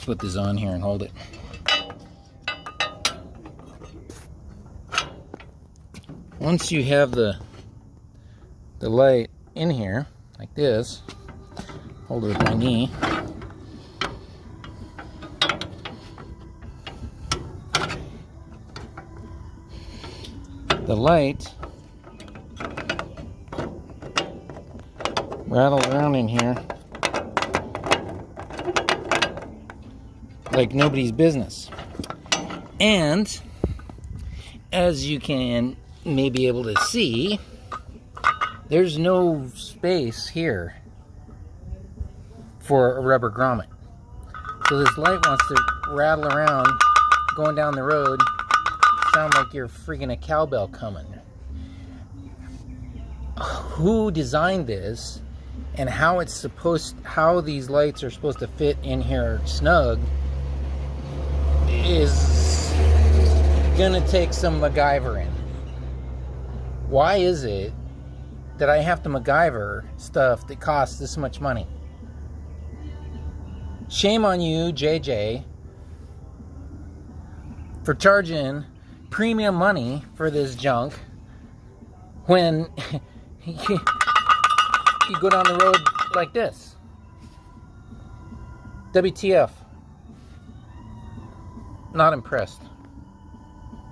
put this on here and hold it. Once you have the light in here, like this, hold it with my knee. The light rattles around in here like nobody's business. And as you can maybe able to see, there's no space here for a rubber grommet. So this light wants to rattle around going down the road, sound like you're freaking a cowbell coming. Who designed this and how these lights are supposed to fit in here snug is gonna take some MacGyvering. Why is it that I have to MacGyver stuff that costs this much money? Shame on you, JJ, for charging premium money for this junk when you go down the road like this. WTF. Not impressed.